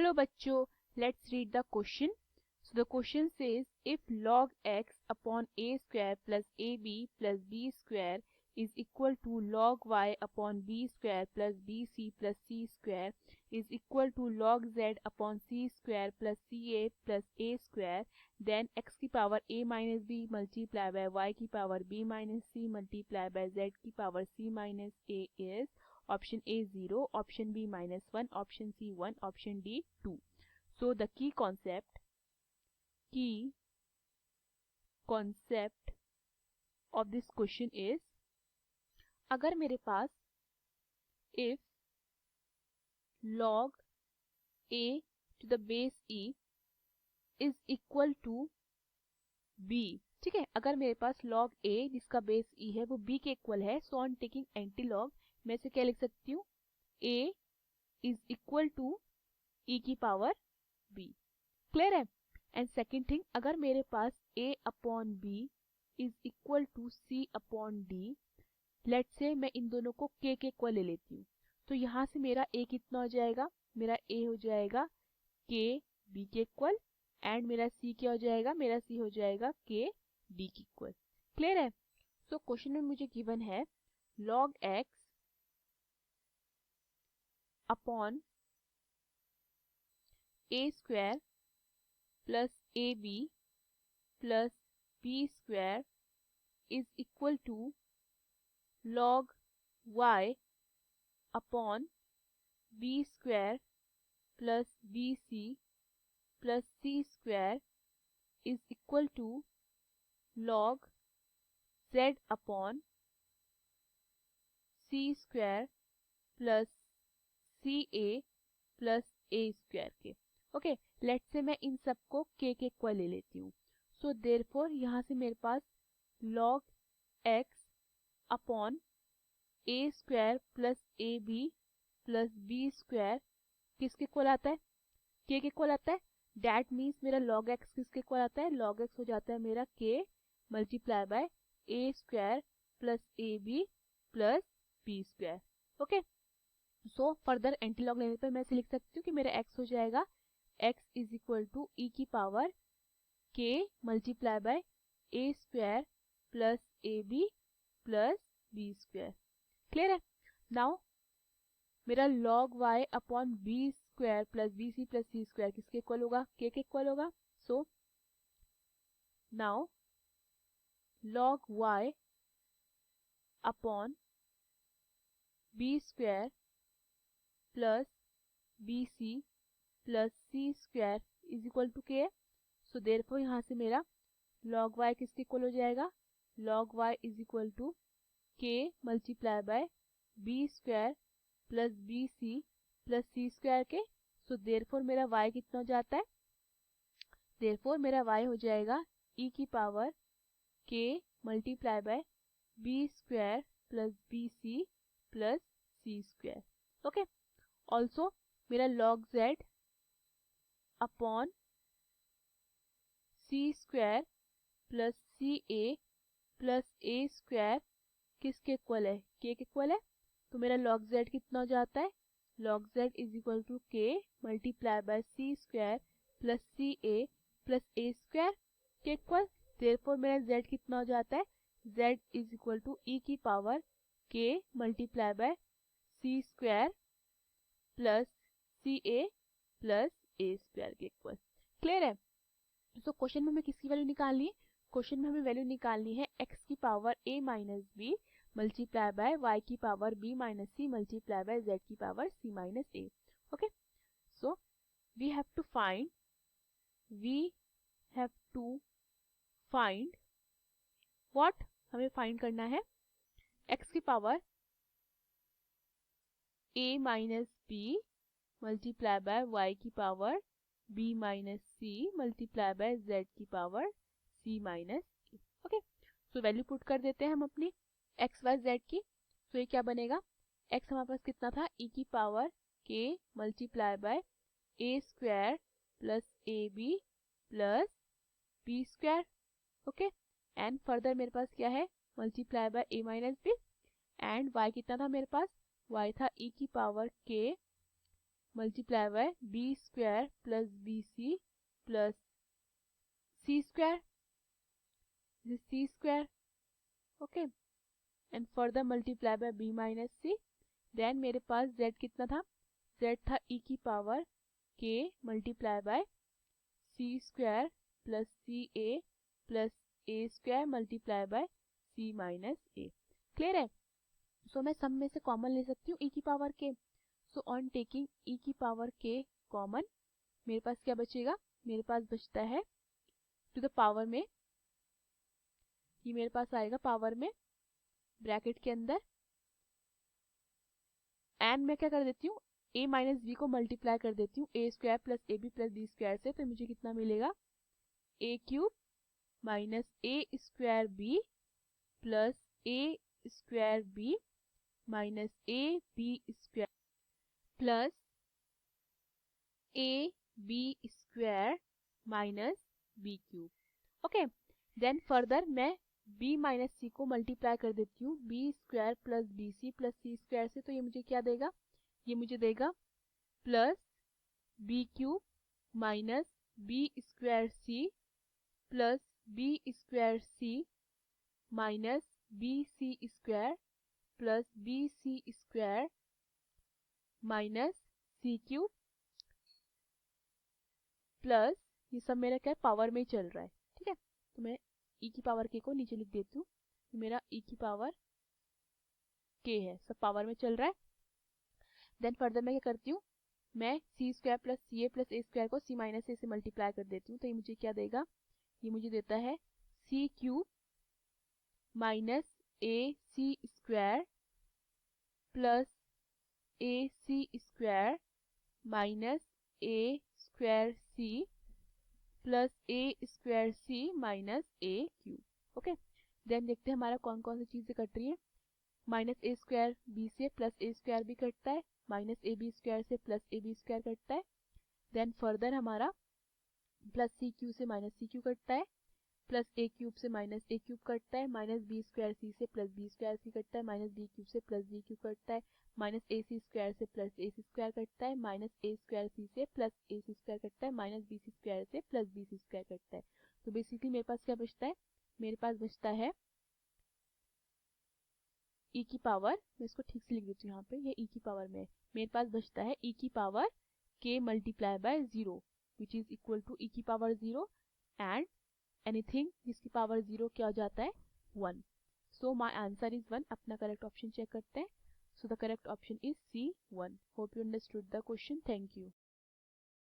Hello bachcho, let's read the question. So the question says if log x upon a square plus ab plus b square is equal to log y upon b square plus bc plus c square is equal to log z upon c square plus ca plus a square, then x की power a minus b multiply by y की power b minus c multiply by z की power c minus a is option A 0, option B minus 1, option C 1, option D 2. So the key concept of this question is, अगर मेरे पास if log a to the base e is equal to b, ठीक है, अगर मेरे पास log a जिसका base e है वो b के इक्वल है, so on taking anti log मैं इसे क्या लिख सकती हूँ, a is equal to e की पावर b. क्लियर है? एंड सेकेंड थिंग, अगर मेरे पास a upon b is equal to c upon d, let say मैं इन दोनों को k के इक्वल ले लेती हूँ, तो यहाँ से मेरा a कितना हो जाएगा, मेरा a हो जाएगा k b के इक्वल, एंड मेरा c क्या हो जाएगा, मेरा c हो जाएगा k d के इक्वल. क्लियर है? सो क्वेश्चन में मुझे गिवन है log x upon a square plus ab plus b square is equal to log y upon b square plus bc plus c square is equal to log z upon c square plus ca plus a square के. Okay, late say मैं इन सबको k के equal ले लेती हूँ. सो therefore यहाँ से मेरे पास log x upon a square plus A B plus B square किसके इक्वल आता है, k के इक्वल आता है. डैट मीन्स मेरा log x किसके इक्वल आता है, log x हो जाता है मेरा k multiply by a square plus A B plus B square. Okay, so further anti log लेने पर मैं इसे लिख सकती हूँ कि मेरा x हो जाएगा x is equal to e की power k multiply by a square plus A B plus B square. Clear है? नाउ मेरा log y upon B square plus B C plus C square किसके equal होगा, k के equal होगा. So now log y upon B square plus B C plus C square is equal to k. So therefore यहाँ से मेरा log y किसके equal हो जाएगा, log y is equal to k multiply by B square plus B C plus C square के. So therefore मेरा y कितना हो जाता है, देयरफॉर मेरा y हो जाएगा e की power k multiply by B square plus B C plus C square. Okay, also मेरा log z upon C square plus C A plus A square किसके इक्वल है, k के इक्वल है. तो मेरा log z कितना हो जाता है, log z is equal to k multiply by C square plus C A plus A square के इक्वल. देयरफॉर मेरा z कितना हो जाता है, z is equal to e की power k multiply by C square plus C A plus A square के equal. Clear है? तो क्वेश्चन में हमें किसकी वैल्यू निकालनी है, क्वेश्चन में हमें वैल्यू निकालनी है x की power a minus B multiply by y की power b minus C multiply by z की power c minus a. Okay, so we have to find what, हमें फाइंड करना है x की power a minus b multiply by y की power b minus c multiply by z की power c minus a. Okay, so value put कर देते हैं हम अपनी x y z की. तो ये क्या बनेगा, x हमारे पास कितना था, e की power k multiply by a square plus A B plus B square. Okay, and further मेरे पास क्या है, multiply by a minus B, and y कितना था मेरे पास, y था e की power k multiply by b square plus bc plus c square. This is c square. Okay, and further multiply by b minus c. Then मेरे पास z कितना था? z था e की power k multiply by c square plus ca plus a square multiply by c minus a. Clear है? सो मैं सब में से कॉमन ले सकती हूँ e की power k. So on taking e की पावर k कॉमन, मेरे पास क्या बचेगा? मेरे पास बचता है टू द पावर में, ये मेरे पास आएगा पावर में ब्रैकेट के अंदर, एंड मैं क्या कर देती हूँ a माइनस बी को मल्टीप्लाई कर देती हूँ a square plus A B plus B square से, तो मुझे कितना मिलेगा? a cube minus A square B plus A square B minus A B square plus A B square minus B cube. Okay, then further मैं b minus C को multiply कर देती हूँ B square plus B C plus C square से, तो ये मुझे क्या देगा? ये मुझे देगा plus B cube minus B square C plus B square C minus B C square plus B C square minus C cube plus ये सब मेरा क्या पावर में चल रहा है. ठीक है, तो मैं e की पावर k को नीचे लिख देती हूँ. मेरा e की पावर k है, सब पावर में चल रहा है. देन फर्दर मैं क्या करती हूँ, मैं सी square plus C A plus A square को सी माइनस ए से मल्टीप्लाई कर देती हूँ, तो ये मुझे क्या देगा? ये मुझे देता है सी cube minus A C square plus A C square minus A square C plus A square C minus A cube. Okay, then देखते हैं हमारा कौन कौन सी चीजें कट रही है. माइनस ए स्क्वायर बी से प्लस ए स्क्वायर भी कटता है, माइनस ए बी स्क्वायर से प्लस ए बी स्क्वायर कटता है. देन फर्दर हमारा प्लस सी क्यू से माइनस सी क्यू कटता है, प्लस ए क्यूब से माइनस ए क्यूब कटता है, माइनस बी स्क्वायर सी से प्लस बी स्क्वायर सी कटता है, माइनस बी क्यूब से प्लस बी क्यूब कटता है, माइनस ए सी स्क्वायर से प्लस ए सी स्क्वायर कटता है, माइनस ए स्क्वायर सी से प्लस ए सी स्क्वायर कटता है, माइनस बी सी स्क्वायर से प्लस बी सी स्क्वायर कटता है. तो बेसिकली मेरे पास क्या बचता है? मेरे पास बचता है e की पावर, मैं इसको ठीक से लिख देती हूँ यहाँ पे, ये e की पावर में मेरे पास बचता है e की power k multiply by 0 which is equal to e की पावर 0 एंड एनीथिंग जिसकी पावर 0 क्या हो जाता है? 1. So my answer is 1. अपना करेक्ट ऑप्शन चेक करते हैं. So the correct option is C1. Hope you understood the question. Thank you.